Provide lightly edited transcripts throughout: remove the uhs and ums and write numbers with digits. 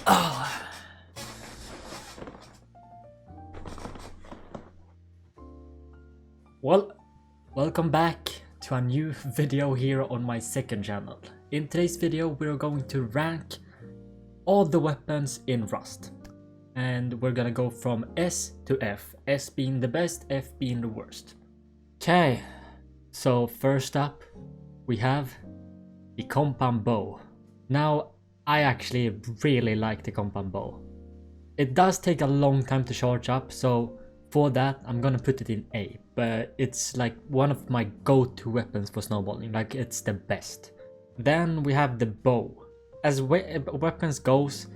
Oh. Well, welcome back to a new video here on my second channel. In today's video we're going to rank all the weapons in Rust. And we're gonna go from S to F, S being the best, F being the worst. Okay, so first up we have the compound bow. Now I actually really like the compound bow. It does take a long time to charge up, so for that I'm gonna put it in A, but it's like one of my go-to weapons for snowballing, like it's the best. Then we have the bow. As weapons goes,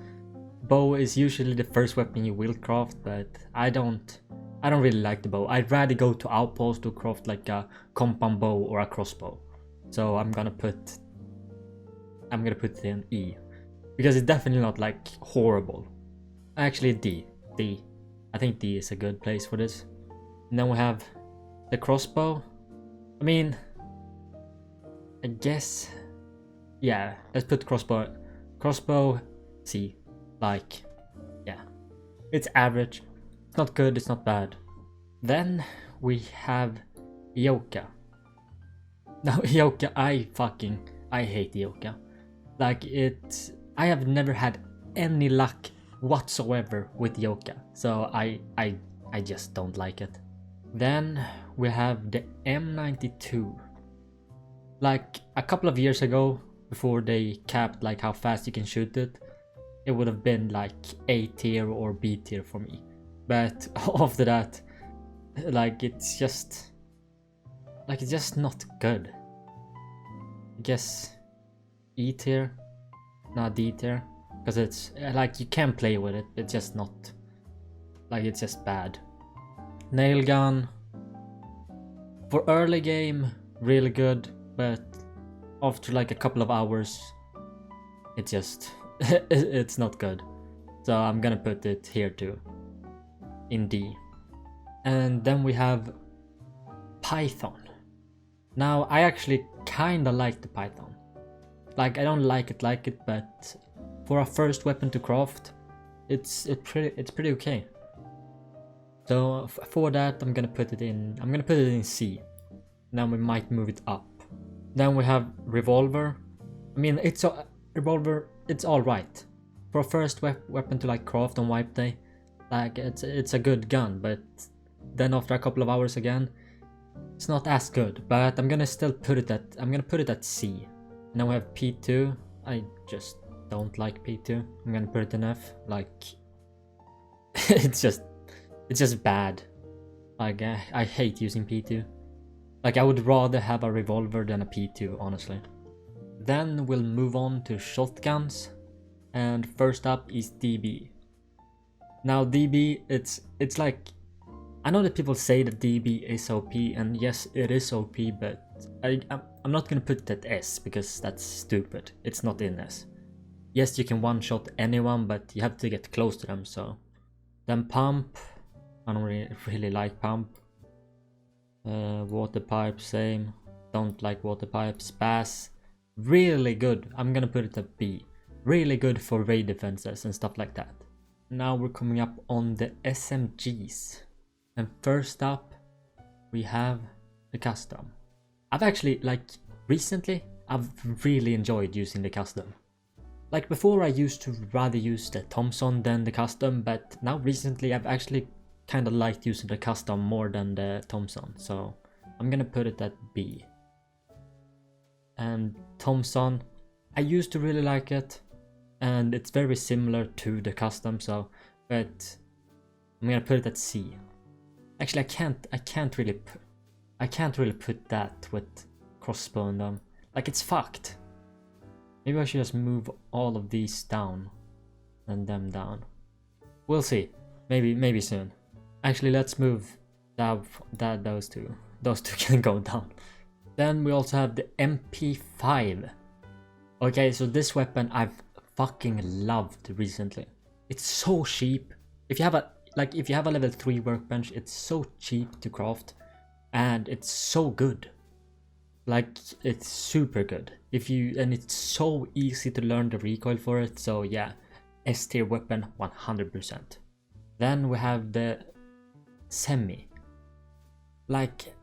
bow is usually the first weapon you will craft, but I don't really like the bow. I'd rather go to outpost to craft like a compound bow or a crossbow. So I'm gonna put it in E, because it's definitely not like horrible. Actually D. I think D is a good place for this. And then we have the crossbow. I mean, I guess, yeah, let's put crossbow C. Like, yeah, it's average. It's not good, it's not bad. Then we have Yoka. Now Yoka, I hate Yoka. Like I have never had any luck whatsoever with Yoka, so I just don't like it. Then we have the M92. Like a couple of years ago, before they capped like how fast you can shoot it, it would have been like A tier or B tier for me. But after that, like it's just not good. I guess E tier, not D tier, because it's like you can play with it, it's just not, like it's just bad. Nail gun for early game, really good, but after like a couple of hours it just it's not good. So I'm gonna put it here too, in D. And then we have Python. Now I actually kinda like the Python. Like I don't like it, but for a first weapon to craft, it's pretty okay. So for that I'm gonna put it in C. Now we might move it up. Then we have Revolver. I mean, Revolver, it's alright. For a first weapon to like craft on wipe day, like it's a good gun, but then after a couple of hours again, it's not as good. But I'm gonna put it at C. And then we have P2. I just don't like P2. I'm gonna put it in F. Like it's just bad. Like I hate using P2. Like I would rather have a revolver than a P2, honestly. Then we'll move on to shotguns, and first up is DB. Now DB, it's like, I know that people say that DB is OP, and yes, it is OP, but I'm not gonna put that S because that's stupid. It's not in S. Yes, you can one-shot anyone, but you have to get close to them. So then pump, I don't really like pump. Water pipe, same. Don't like water pipe. Spaz, really good. I'm gonna put it at B. Really good for raid defenses and stuff like that. Now we're coming up on the SMGs. And first up, we have the custom. I've actually, like, recently, I've really enjoyed using the custom. Like before I used to rather use the Thompson than the custom, but now recently I've actually kind of liked using the custom more than the Thompson, so I'm gonna put it at B. And Thompson, I used to really like it, and it's very similar to the custom, so, but I'm gonna put it at C. Actually, I can't really put that with crossbow on them. Like it's fucked. Maybe I should just move all of these down and them down. We'll see. Maybe soon. Actually, let's move those two. Those two can go down. Then we also have the MP5. Okay, so this weapon I've fucking loved recently. It's so cheap. If you have a level 3 workbench, it's so cheap to craft, and it's so good. Like it's super good. And it's so easy to learn the recoil for it. So yeah, S tier weapon 100%. Then we have the semi. Like,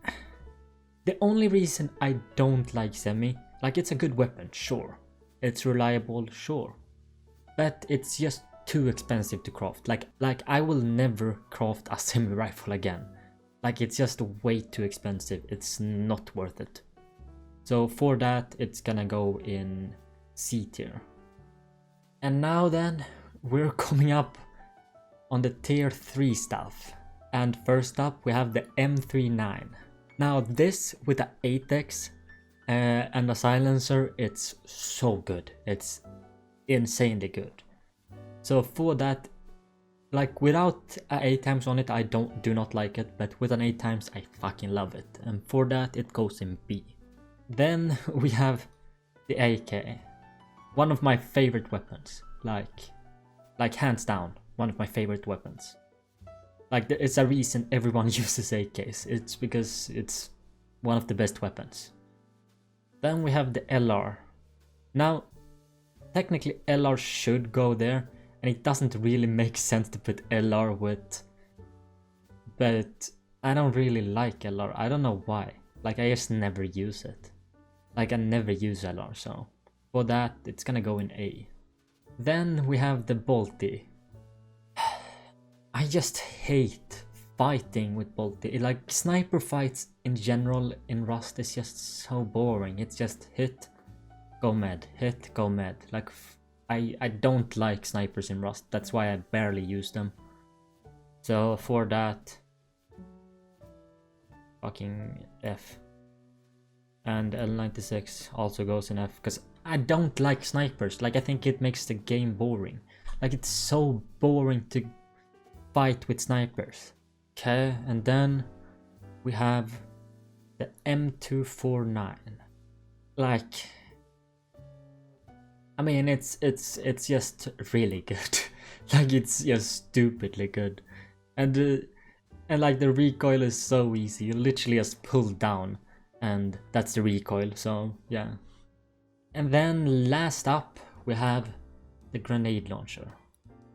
the only reason I don't like semi, like it's a good weapon, sure. It's reliable, sure. But it's just too expensive to craft. Like I will never craft a semi rifle again. Like it's just way too expensive. It's not worth it. So for that, it's gonna go in C tier. And now then, we're coming up on the tier 3 stuff. And first up, we have the M39. Now this with the 8x and a silencer, it's so good. It's insanely good. So for that, like without a 8 times on it, I do not like it, but with an 8 times, I fucking love it. And for that, it goes in B. Then we have the AK, one of my favorite weapons, like hands down, one of my favorite weapons. Like it's a reason everyone uses AKs. It's because it's one of the best weapons. Then we have the LR. Now, technically LR should go there, and it doesn't really make sense to put LR with, but I don't really like LR. I don't know why. Like I just never use it. Like I never use LR, so for that it's gonna go in A. Then we have the Bolty. I just hate fighting with Bolty. Like sniper fights in general in Rust is just so boring. It's just hit, go med, hit, go med. Like I don't like snipers in Rust. That's why I barely use them. So for that, fucking F. And L96 also goes in F because I don't like snipers. Like I think it makes the game boring. Like it's so boring to fight with snipers. Okay, and then we have the M249. Like, I mean, it's just really good. Like it's just stupidly good, and like the recoil is so easy. You literally just pull down, and that's the recoil. So yeah. And then last up we have the grenade launcher.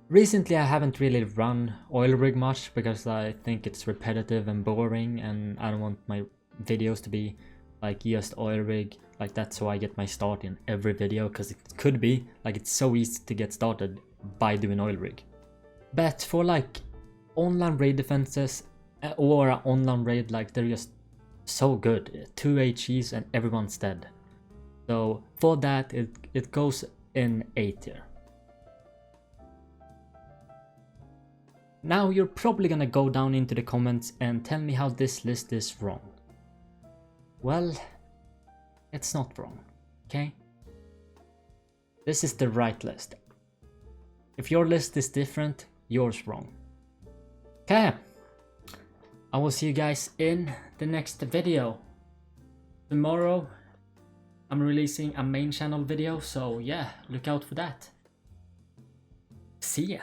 Recently I haven't really run oil rig much because I think it's repetitive and boring, and I don't want my videos to be like just oil rig. Like that's how I get my start in every video, because it could be like it's so easy to get started by doing oil rig. But for like online raid defenses or an online raid, like they're just so good. 2 HEs and everyone's dead. So for that it goes in A tier. Now you're probably gonna go down into the comments and tell me how this list is wrong. Well, it's not wrong, okay? This is the right list. If your list is different, yours wrong. Okay, I will see you guys in the next video. Tomorrow, I'm releasing a main channel video, so yeah, look out for that. See ya!